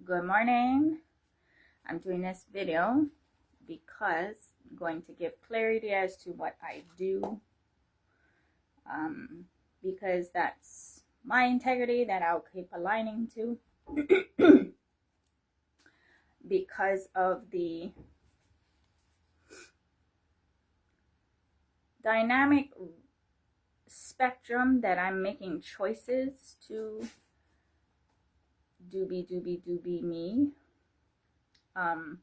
Good morning. I'm doing this video because I'm going to give clarity as to what I do, because that's my integrity that I'll keep aligning to because of the dynamic spectrum that I'm making choices to do be me. And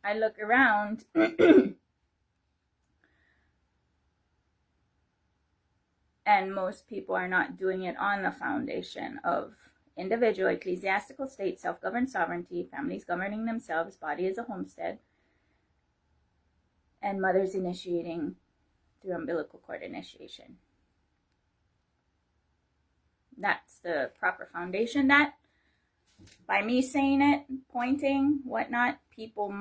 I look around and most people are not doing it on the foundation of individual, ecclesiastical state, self-governed sovereignty, families governing themselves, body as a homestead, and mothers initiating through umbilical cord initiation. That's the proper foundation that, by me saying it, pointing, whatnot, people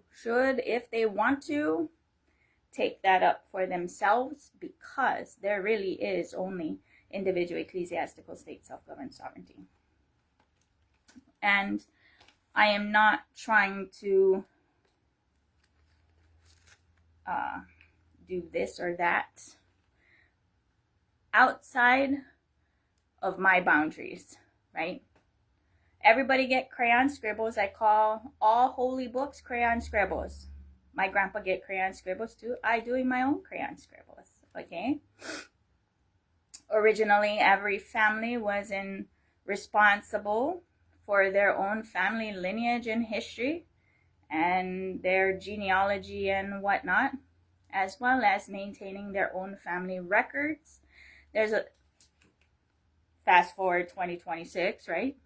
should, if they want to, take that up for themselves, because there really is only individual, ecclesiastical state, self-governed sovereignty. And I am not trying to do this or that outside of my boundaries, right? Everybody get crayon scribbles. I call all holy books crayon scribbles. My grandpa get crayon scribbles too. I doing my own crayon scribbles, okay? Originally, every family was responsible for their own family lineage and history and their genealogy and whatnot, as well as maintaining their own family records. There's a fast forward 2026, right?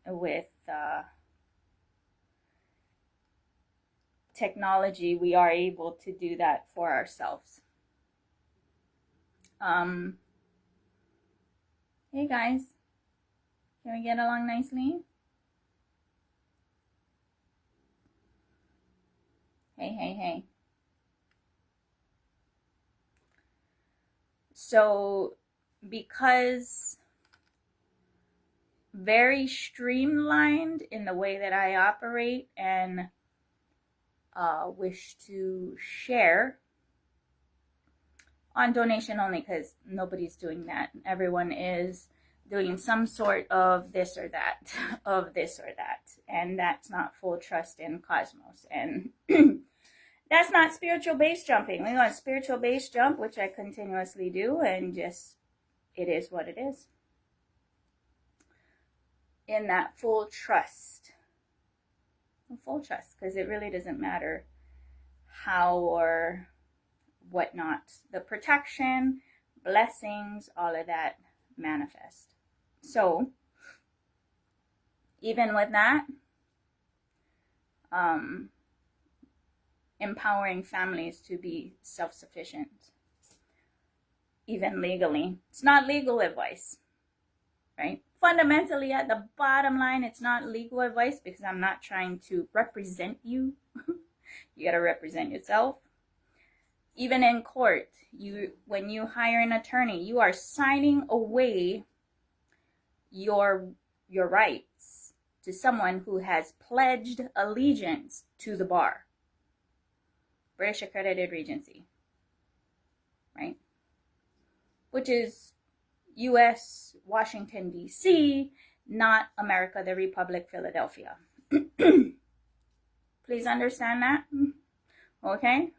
With technology, we are able to do that for ourselves. Hey guys, can we get along nicely? Hey. So, because very streamlined in the way that I operate and wish to share on donation only, because nobody's doing that. Everyone is doing some sort of this or that, and that's not full trust in Cosmos. And that's not spiritual base jumping. We want spiritual base jump, which I continuously do, and just, it is what it is. In that full trust, because it really doesn't matter how or whatnot. The protection, blessings, all of that manifest. So, even with that, empowering families to be self-sufficient, even legally. It's not legal advice, right? Fundamentally, at the bottom line, it's not legal advice, because I'm not trying to represent you. You got to represent yourself. Even in court, when you hire an attorney, you are signing away your rights to someone who has pledged allegiance to the bar. British Accredited Regency, right? Which is U.S., Washington, D.C., not America, the Republic, Philadelphia. Please understand that, okay?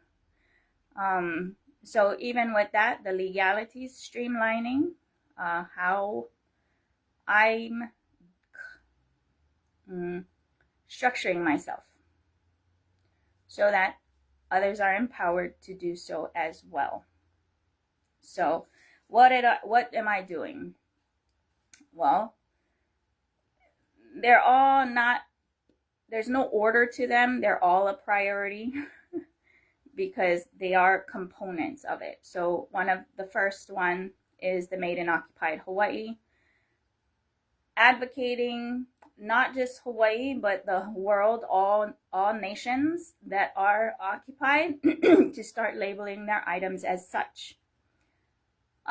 So even with that, the legalities streamlining, how I'm structuring myself so that others are empowered to do so as well. So what am I doing? Well, they're all not, there's no order to them. They're all a priority because they are components of it. So the first one is the Made in Occupied Hawaii, advocating not just Hawaii, but the world, all nations that are occupied to start labeling their items as such.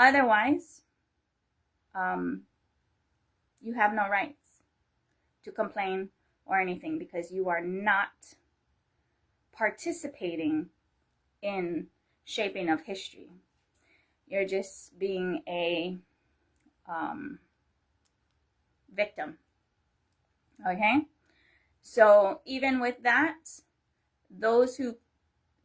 Otherwise, you have no rights to complain or anything, because you are not participating in shaping of history. You're just being a victim. Okay? So even with that, those who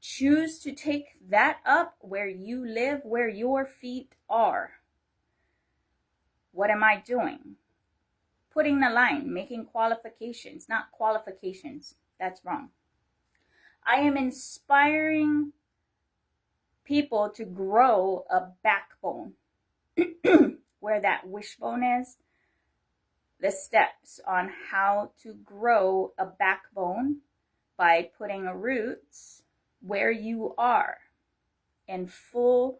choose to take that up where you live, where your feet are, what am I doing? Putting the line, making qualifications, not qualifications. That's wrong. I am inspiring people to grow a backbone. Where that wishbone is, the steps on how to grow a backbone by putting roots where you are in full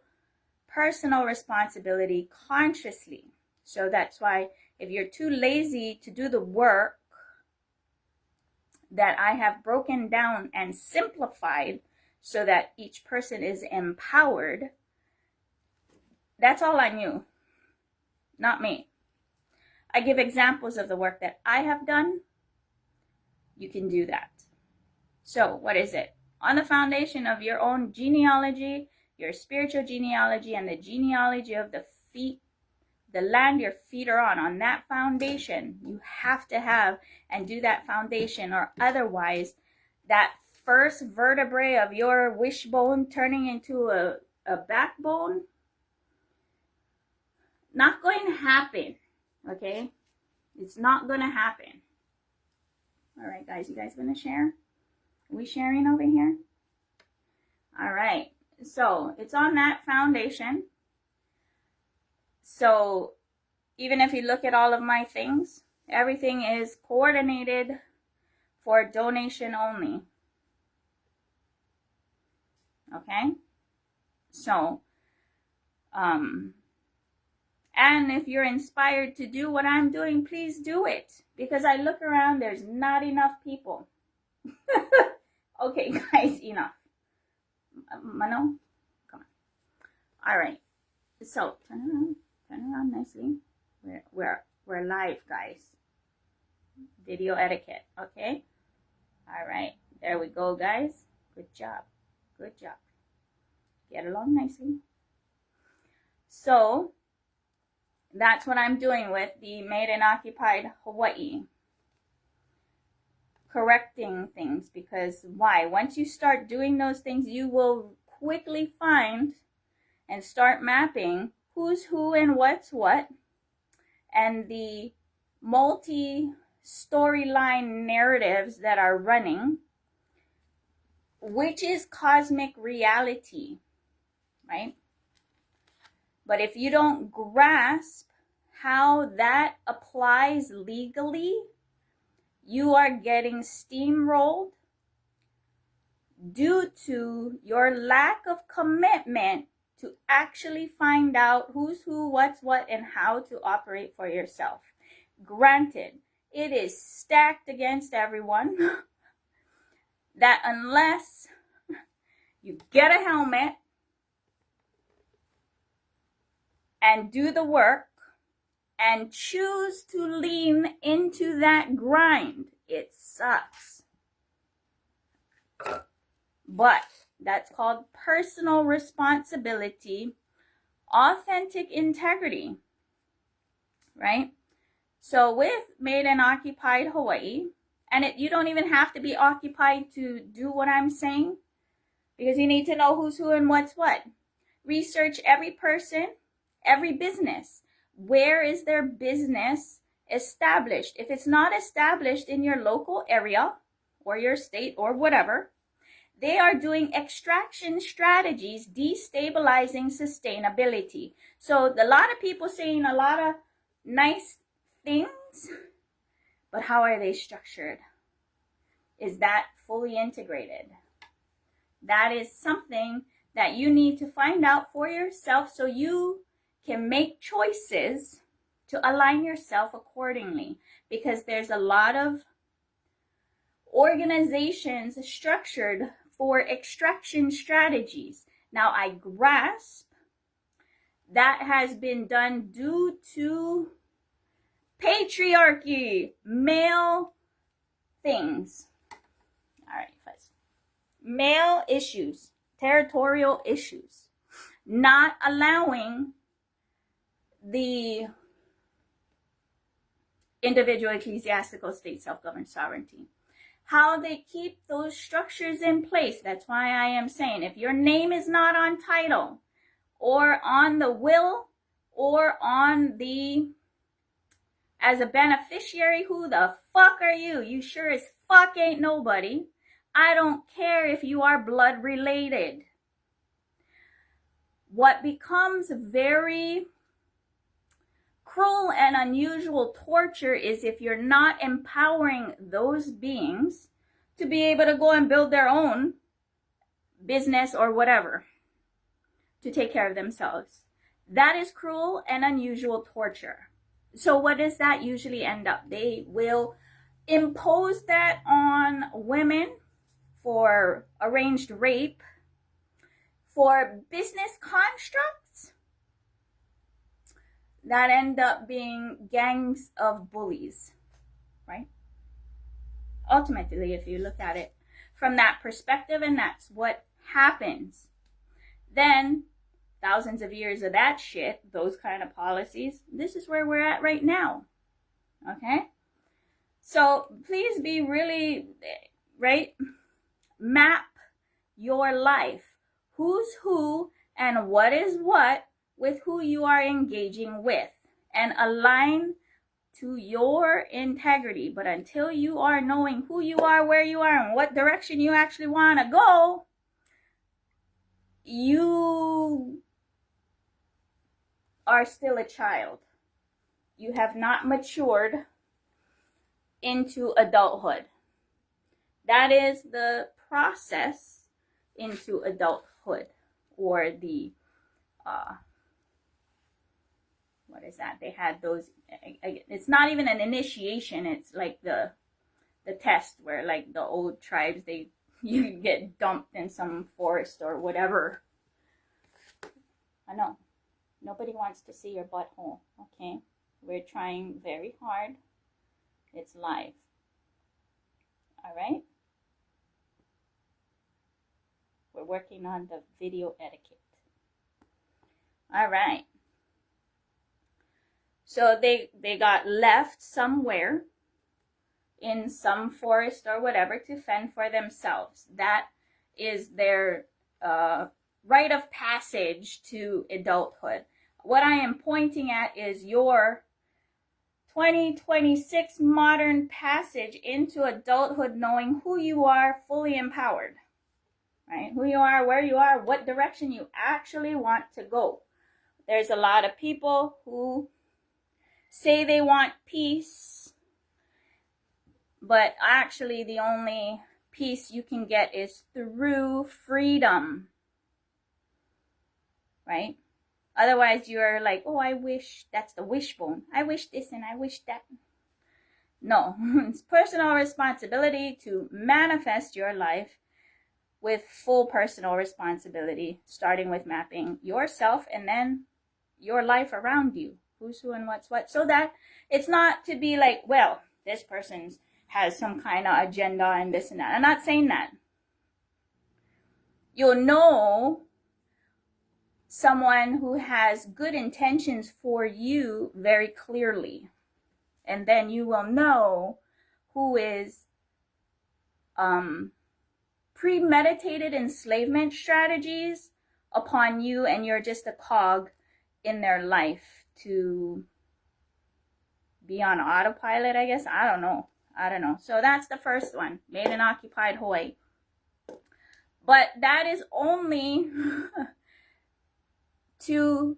personal responsibility consciously. So that's why if you're too lazy to do the work that I have broken down and simplified so that each person is empowered, that's all on you, not me. I give examples of the work that I have done. You can do that. So what is it? On the foundation of your own genealogy, your spiritual genealogy, and the genealogy of the feet, the land your feet are on that foundation, you have to have and do that foundation, or otherwise that first vertebrae of your wishbone turning into a backbone, not going to happen. Okay? It's not going to happen. All right, guys. You guys going to share? Are we sharing over here? All right. So it's on that foundation. So even if you look at all of my things, everything is coordinated for donation only. Okay? So, and if you're inspired to do what I'm doing, please do it. Because I look around, there's not enough people. Okay, guys, enough. Mano, come on. All right. So, turn around nicely. We're live, guys. Video etiquette, okay? All right. There we go, guys. Good job. Good job. Get along nicely. So, that's what I'm doing with the Made in Occupied Hawaii. Correcting things, because why? Once you start doing those things, you will quickly find and start mapping who's who and what's what, and the multi-storyline narratives that are running, which is cosmic reality, right? But if you don't grasp how that applies legally, you are getting steamrolled due to your lack of commitment to actually find out who's who, what's what, and how to operate for yourself. Granted, it is stacked against everyone that unless you get a helmet and do the work and choose to lean into that grind, it sucks. But that's called personal responsibility, authentic integrity, right? So with Made in Occupied Hawaii, and you don't even have to be occupied to do what I'm saying, because you need to know who's who and what's what. Research every person, every business. Where is their business established? If it's not established in your local area or your state or whatever, they are doing extraction strategies, destabilizing sustainability. So a lot of people saying a lot of nice things, but how are they structured? Is that fully integrated? That is something that you need to find out for yourself so you can make choices to align yourself accordingly. Because there's a lot of organizations structured for extraction strategies. Now, I grasp that has been done due to patriarchy, male things. All right, guys. Male issues, territorial issues, not allowing the individual ecclesiastical state self-governed sovereignty. How they keep those structures in place. That's why I am saying, if your name is not on title or on the will or on the as a beneficiary, who the fuck are you? You sure as fuck ain't nobody. I don't care if you are blood related. What becomes very cruel and unusual torture is if you're not empowering those beings to be able to go and build their own business or whatever to take care of themselves. That is cruel and unusual torture. So what does that usually end up? They will impose that on women for arranged rape, for business constructs that end up being gangs of bullies, right? Ultimately, if you look at it from that perspective, and that's what happens, then thousands of years of that shit, those kind of policies, this is where we're at right now, okay? So please be really, right? Map your life. Who's who and what is what with who you are engaging with, and align to your integrity. But until you are knowing who you are, where you are, and what direction you actually want to go, you are still a child. You have not matured into adulthood. That is the process into adulthood, or the what is that? They had those, it's not even an initiation, it's like the test where, like, the old tribes, you get dumped in some forest or whatever. I know. Nobody wants to see your butthole, okay? We're trying very hard. It's live. All right? We're working on the video etiquette. All right. So they got left somewhere in some forest or whatever to fend for themselves. That is their rite of passage to adulthood. What I am pointing at is your 2026 modern passage into adulthood, knowing who you are, fully empowered, right? Who you are, where you are, what direction you actually want to go. There's a lot of people who say they want peace, but actually the only peace you can get is through freedom, right? Otherwise you're like, oh, I wish, that's the wishbone. I wish this and I wish that. No, it's personal responsibility to manifest your life with full personal responsibility, starting with mapping yourself and then your life around you. Who's who and what's what, so that it's not to be like, well, this person has some kind of agenda and this and that. I'm not saying that. You'll know someone who has good intentions for you very clearly, and then you will know who is premeditated enslavement strategies upon you, and you're just a cog in their life to be on autopilot, I guess. I don't know. So that's the first one, made in occupied Hawaii. But that is only to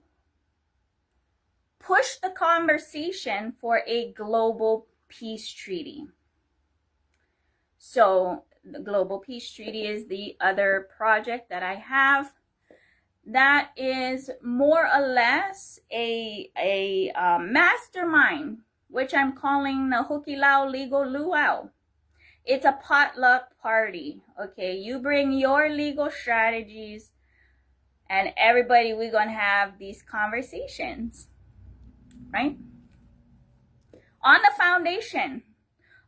push the conversation for a global peace treaty. So the global peace treaty is the other project that I have. That is more or less a mastermind, which I'm calling the Hukilau Legal Luau. It's a potluck party, okay? You bring your legal strategies And everybody, we're going to have these conversations, right? On the foundation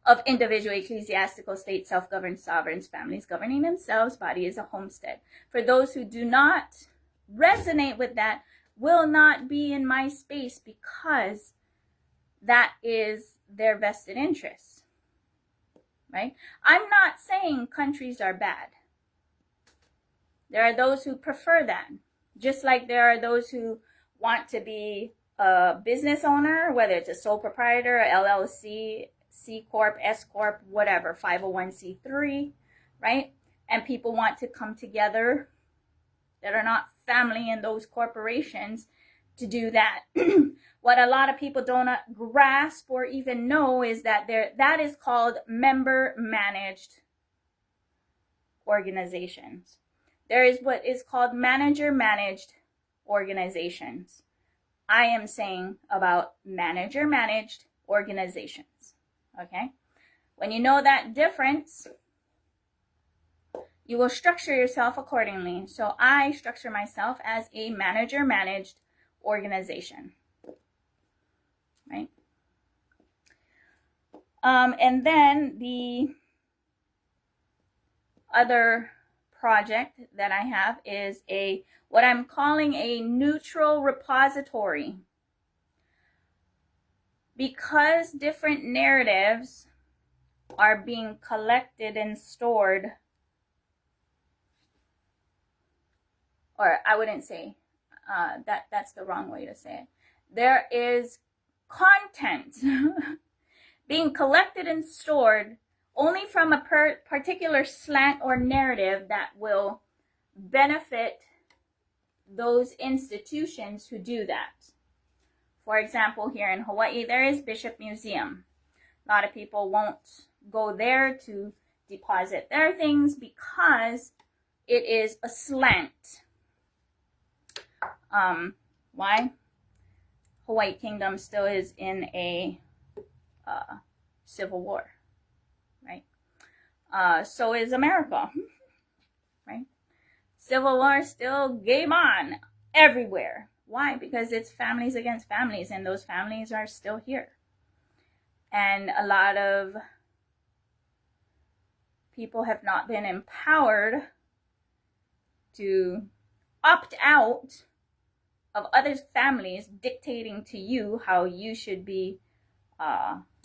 of individual, ecclesiastical, state, self-governed, sovereigns, families governing themselves, body is a homestead. For those who do not resonate with that, will not be in my space because that is their vested interests, right? I'm not saying countries are bad. There are those who prefer that, just like there are those who want to be a business owner, whether it's a sole proprietor, LLC, C Corp, S Corp, whatever, 501c3, right? And people want to come together that are not family in those corporations to do that. What a lot of people don't grasp or even know is that that is called member managed organizations. There is what is called manager managed organizations. I am saying about manager managed organizations. Okay? When you know that difference, you will structure yourself accordingly. So I structure myself as a manager managed organization. Right? And then the other project that I have is what I'm calling a neutral repository. Because different narratives are being collected and stored, or I wouldn't say that's the wrong way to say it. There is content being collected and stored only from a particular slant or narrative that will benefit those institutions who do that. For example, here in Hawaii, there is Bishop Museum. A lot of people won't go there to deposit their things because it is a slant. Why? Hawaii Kingdom still is in a civil war, right? So is America, right? Civil war still game on everywhere. Why? Because it's families against families, and those families are still here. And a lot of people have not been empowered to opt out of other families dictating to you how you should be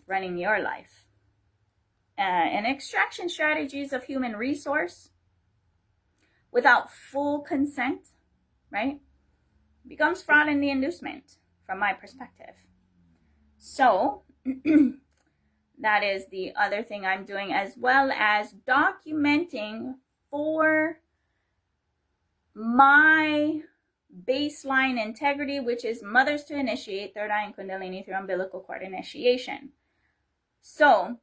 running your life. And extraction strategies of human resource without full consent, right, becomes fraud in the inducement from my perspective. So that is the other thing I'm doing, as well as documenting for my baseline integrity, which is mothers to initiate, third eye and kundalini through umbilical cord initiation. So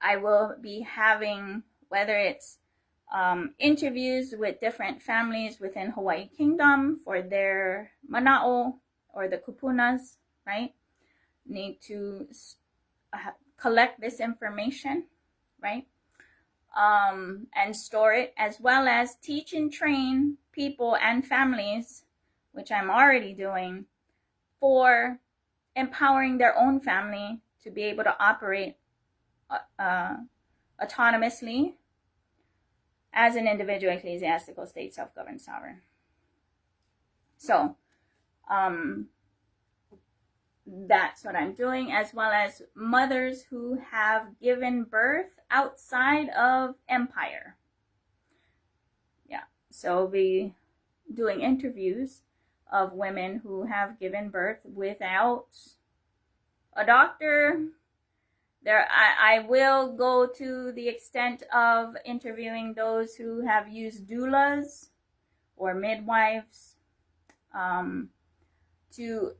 I will be having, whether it's interviews with different families within Hawaii Kingdom for their mana'o or the kupunas, right? Need to collect this information, right? And store it, as well as teach and train people and families, which I'm already doing, for empowering their own family to be able to operate autonomously as an individual, ecclesiastical, state, self-governed, sovereign. So that's what I'm doing, as well as mothers who have given birth outside of empire. Yeah, so we'll be doing interviews of women who have given birth without a doctor. I will go to the extent of interviewing those who have used doulas or midwives to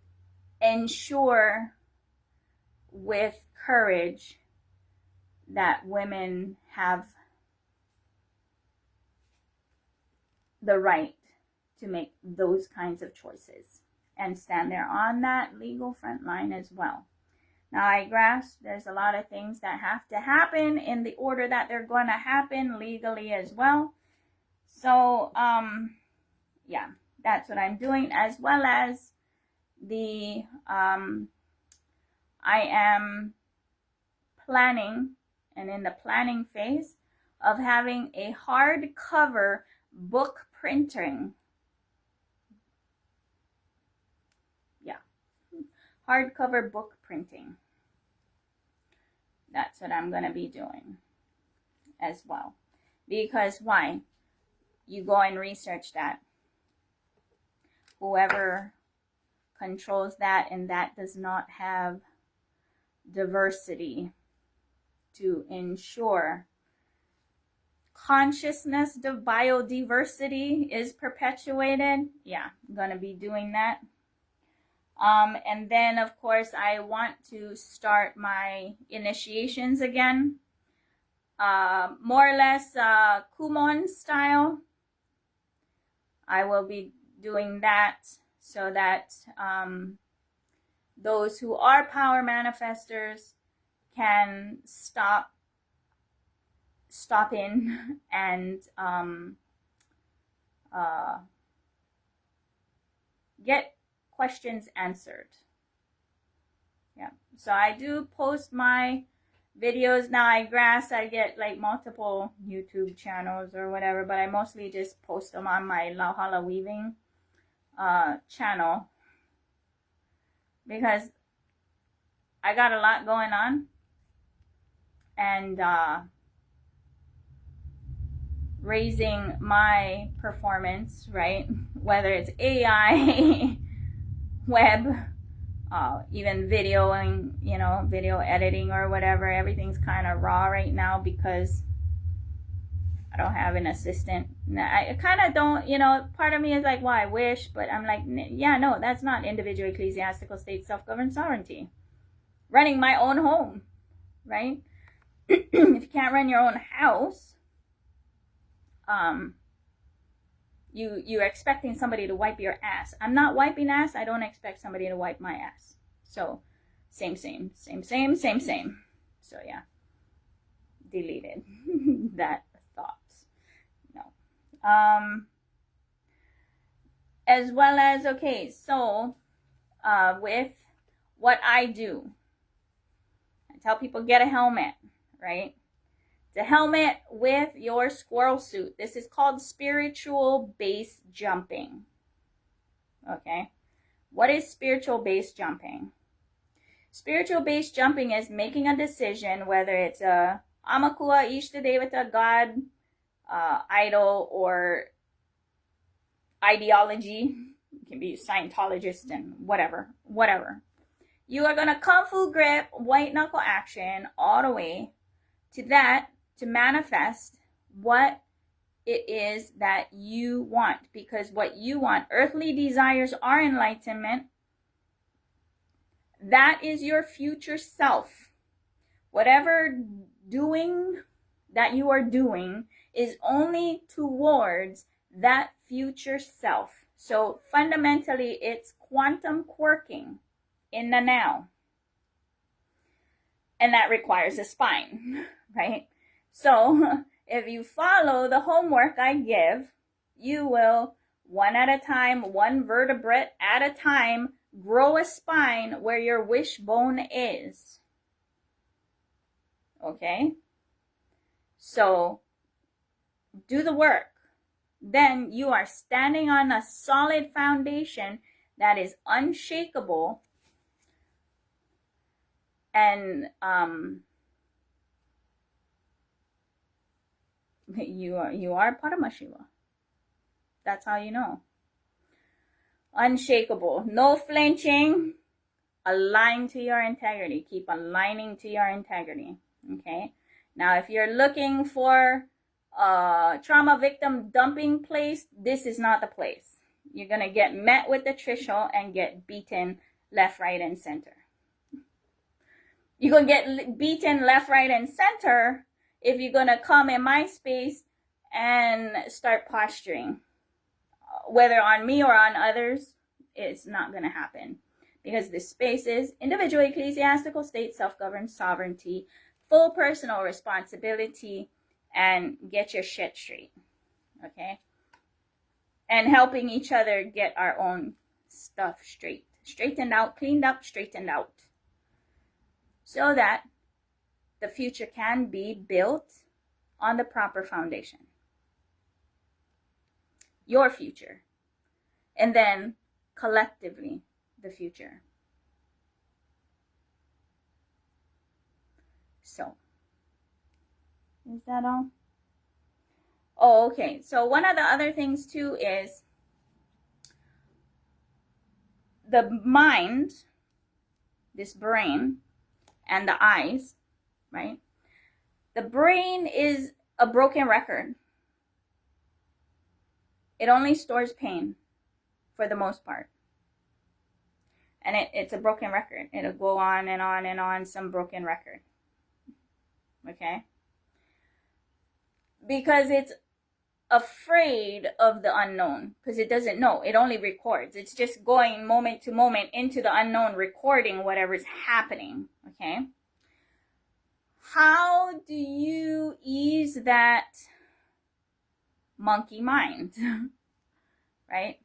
ensure with courage that women have the right to make those kinds of choices and stand there on that legal front line as well. Now, I grasp there's a lot of things that have to happen in the order that they're going to happen legally as well. So, yeah, that's what I'm doing, as well as the I am planning and in the planning phase of having a hardcover book printing. Yeah, hardcover book printing. That's what I'm going to be doing as well. Because why? You go and research that. Whoever controls that and that does not have diversity to ensure consciousness biodiversity is perpetuated. Yeah, I'm going to be doing that. And then, of course, I want to start my initiations again. More or less Kumon style. I will be doing that so that those who are power manifestors can stop in and get questions answered. Yeah, so I do post my videos now. I get like multiple YouTube channels or whatever, but I mostly just post them on my Lauhala Weaving channel because I got a lot going on, and raising my performance, right? Whether it's AI, web, even videoing, video editing or whatever. Everything's kind of raw right now because I don't have an assistant. I kind of don't, part of me is like, well, I wish, but I'm like, yeah, no, that's not individual ecclesiastical state self-governed sovereignty. Running my own home, right? If you can't run your own house, you're expecting somebody to wipe your ass. I'm not wiping ass. I don't expect somebody to wipe my ass. So, same. So yeah, deleted that thought. No. As well as, okay, so with what I do, I tell people get a helmet, right? The helmet with your squirrel suit. This is called spiritual base jumping. Okay. What is spiritual base jumping? Spiritual base jumping is making a decision, whether it's a Amakua Ishtadevata God, idol, or ideology. It can be Scientologist and whatever. You are going to Kung Fu grip, white knuckle action all the way to that, to manifest what it is that you want. Because what you want, earthly desires are enlightenment. That is your future self. Whatever doing that you are doing is only towards that future self. So fundamentally, it's quantum quirking in the now. And that requires a spine, right? So if you follow the homework I give, you will, one at a time, one vertebrate at a time, grow a spine where your wishbone is. Okay? So do the work. Then you are standing on a solid foundation that is unshakable, and you are Paramashiva. That's how you know. Unshakable, no flinching, align to your integrity. Keep aligning to your integrity. Okay. Now, if you're looking for a trauma victim dumping place, this is not the place. You're gonna get met with attrition and get beaten left, right, and center. You're gonna get beaten left, right, and center if you're gonna come in my space and start posturing. Whether on me or on others, it's not gonna happen. Because this space is individual ecclesiastical state self-governed sovereignty, full personal responsibility, and get your shit straight. Okay? and helping each other get our own stuff straightened out, cleaned up, straightened out, so that the future can be built on the proper foundation. Your future. And then collectively, the future. So, is that all? Oh, okay. So one of the other things too is the mind, this brain, and the eyes, right? The brain is a broken record. It only stores pain for the most part. And it's a broken record. It'll go on and on and on, some broken record. Okay? Because it's afraid of the unknown, because it doesn't know. It only records. It's just going moment to moment into the unknown, recording whatever's happening. Okay? How do you ease that monkey mind? Right?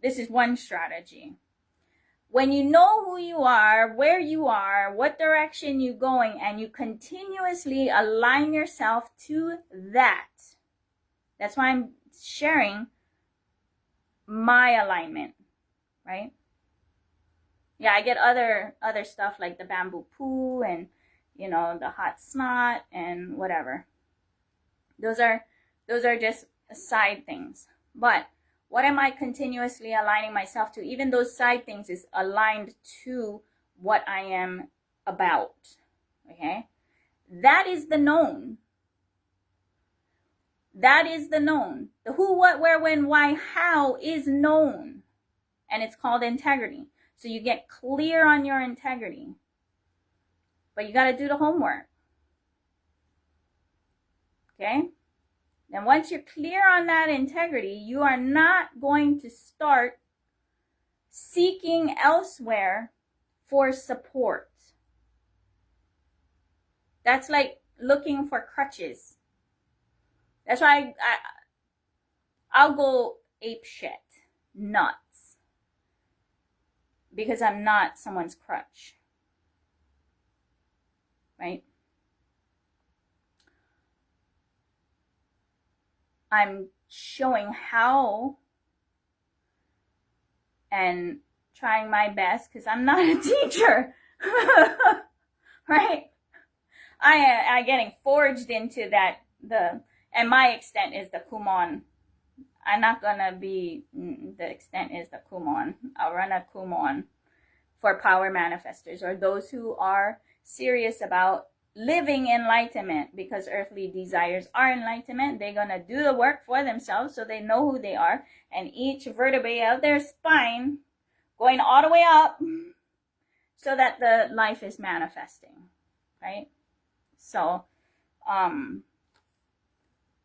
This is one strategy. When you know who you are, where you are, what direction you're going, and you continuously align yourself to that. That's why I'm sharing my alignment, right? Yeah, I get other stuff like the bamboo poo and, you know, the hot snot and whatever. Those are just side things. But what am I continuously aligning myself to? Even those side things is aligned to what I am about. Okay? That is the known. That is the known. The who, what, where, when, why, how is known. And it's called integrity. So you get clear on your integrity. But you got to do the homework. Okay? And once you're clear on that integrity, you are not going to start seeking elsewhere for support. That's like looking for crutches. That's why I'll go apeshit, nuts, because I'm not someone's crutch, right? I'm showing how and trying my best, because I'm not a teacher, right? I am getting forged into that, and my extent is the Kumon. I'm not gonna be, the extent is the Kumon. I'll run a Kumon for power manifestors, or those who are serious about living enlightenment, because earthly desires are enlightenment. They're gonna do the work for themselves so they know who they are, and each vertebrae of their spine going all the way up so that the life is manifesting, right? So,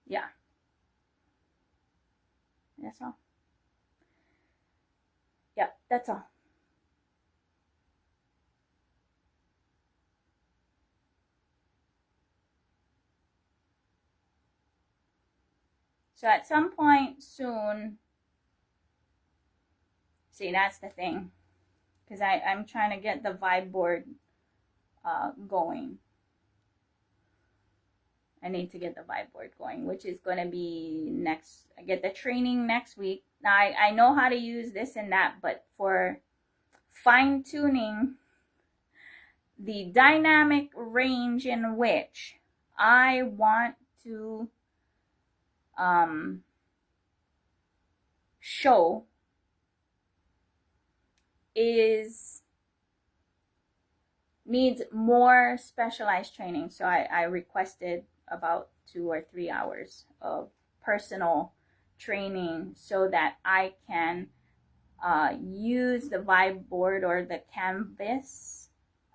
yeah. That's all. Yeah, that's all. So at some point soon, see, that's the thing, because I'm trying to get the vibe board going. I need to get the vibe board going, which is going to be next. I get the training next week. Now, I know how to use this and that, but for fine-tuning the dynamic range in which I want to show needs more specialized training. So I requested about 2 or 3 hours of personal training so that I can use the Vibe board or the Canvas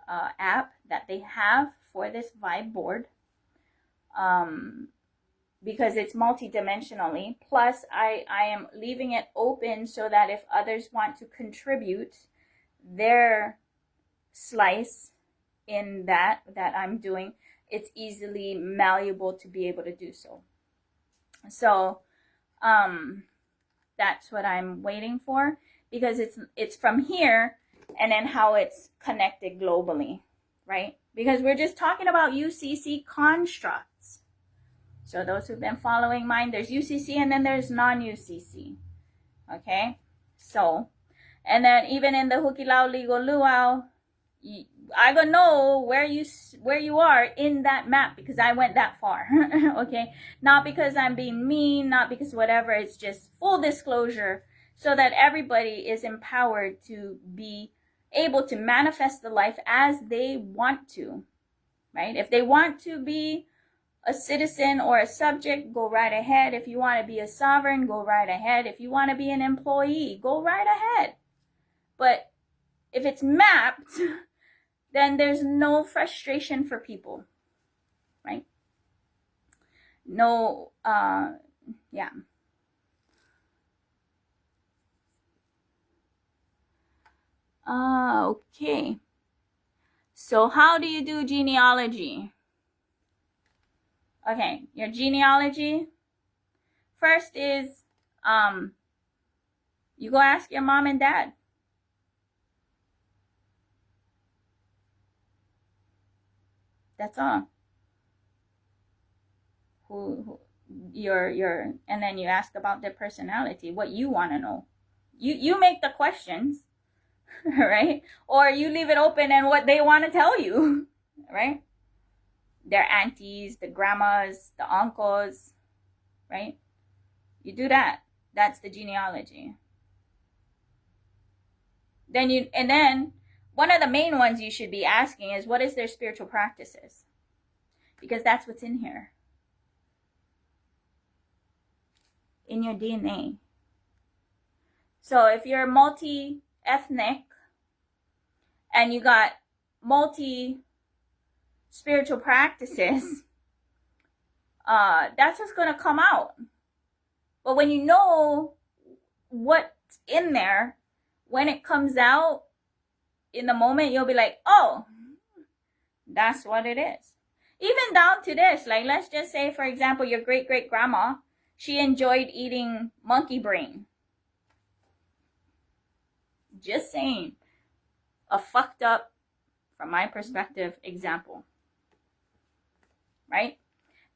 app that they have for this Vibe board, because it's multidimensionally. Plus, I am leaving it open so that if others want to contribute their slice in that I'm doing, it's easily malleable to be able to do so. So, That's what I'm waiting for, because it's from here and then how it's connected globally, right? Because we're just talking about UCC constructs. So those who've been following mine, there's UCC and then there's non-UCC. Okay? So, and then even in the Hukilau Legal Luau, I gonna know where you are in that map because I went that far. Okay? Not because I'm being mean, not because whatever, it's just full disclosure so that everybody is empowered to be able to manifest the life as they want to, right? If they want to be a citizen or a subject, go right ahead. If you want to be a sovereign, go right ahead. If you want to be an employee, go right ahead. But if it's mapped, then there's no frustration for people, right? No, yeah. Okay. So how do you do genealogy? Okay, your genealogy first is you go ask your mom and dad. That's all. Who your and then you ask about their personality, what you want to know. You make the questions, right? Or you leave it open and what they want to tell you, right? Their aunties, the grandmas, the uncles, right? You do that. That's the genealogy. Then one of the main ones you should be asking is, what is their spiritual practices? Because that's what's in here. In your DNA. So if you're multi-ethnic and you got multi-spiritual practices, that's what's going to come out. But when you know what's in there, when it comes out in the moment, you'll be like, oh, that's what it is. Even down to this, like let's just say, for example, your great-great-grandma, she enjoyed eating monkey brain. Just saying. A fucked up, from my perspective, example. Right?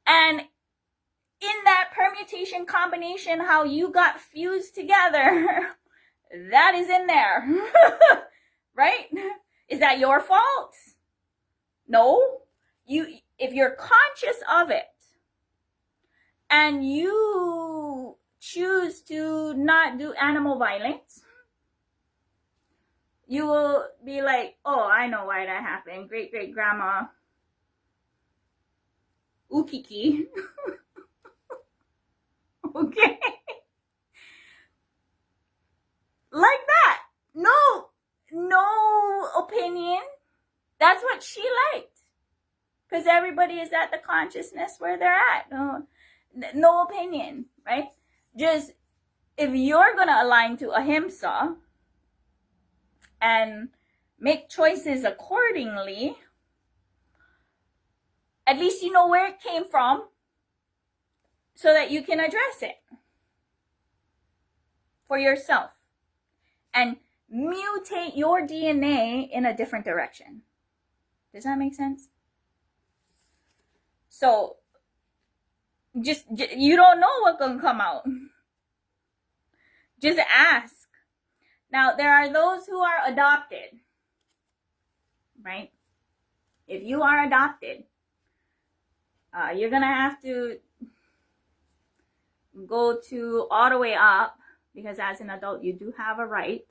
And in that permutation combination, how you got fused together, that is in there. Right? Is that your fault? No. If you're conscious of it and you choose to not do animal violence, you will be like, oh, I know why that happened. Great-great-grandma Ukiki. Okay? Like that. No opinion. That's what she liked. Because everybody is at the consciousness where they're at. No opinion, right? Just, if you're going to align to ahimsa and make choices accordingly, at least you know where it came from so that you can address it for yourself and mutate your DNA in a different direction. Does that make sense? So, just you don't know what's going to come out. Just ask. Now, there are those who are adopted, right? If you are adopted, you're going to have to go to all the way up, because as an adult, you do have a right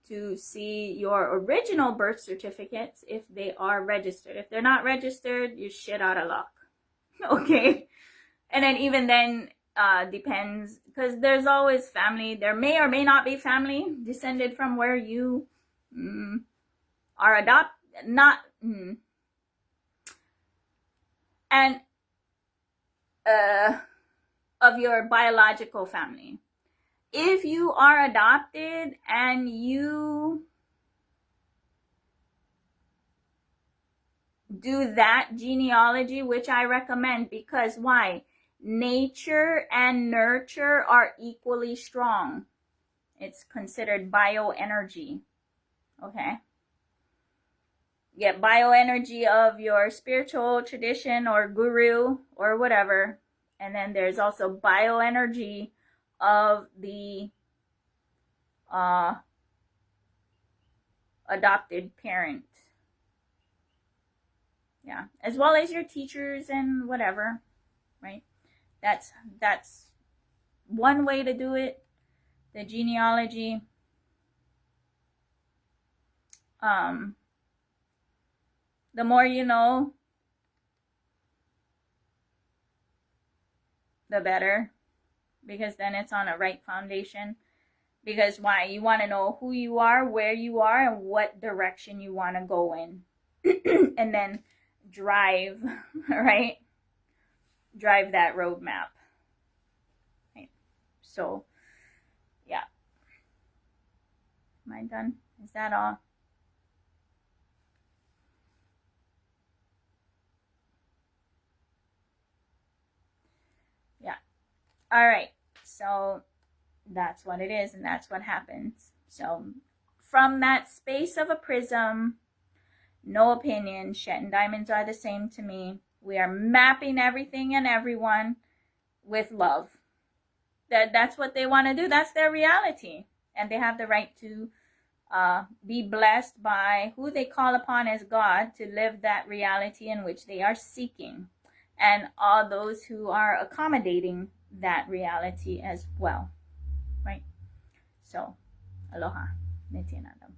to see your original birth certificates if they are registered. If they're not registered, you're shit out of luck. Okay? And then even then, depends, because there's always family. There may or may not be family descended from where you are adopted. Not... And of your biological family. If you are adopted and you do that genealogy, which I recommend, because why? nature and nurture are equally strong. It's considered bioenergy. Okay. Get bioenergy of your spiritual tradition or guru or whatever. And then there's also bioenergy of the adopted parent. Yeah. As well as your teachers and whatever. Right? That's one way to do it. The genealogy. The more you know, the better, because then it's on a right foundation. Because why? You want to know who you are, where you are, and what direction you want to go in. And then drive, right? Drive that roadmap. Right? So, yeah. Am I done? Is that all? Yeah. All right. So that's what it is, and that's what happens. So from that space of a prism, no opinion, Chet and diamonds are the same to me. We are mapping everything and everyone with love. That's what they want to do. That's their reality. And they have the right to be blessed by who they call upon as God to live that reality in which they are seeking. And all those who are accommodating that reality as well. Right? So, aloha. Nityanandam.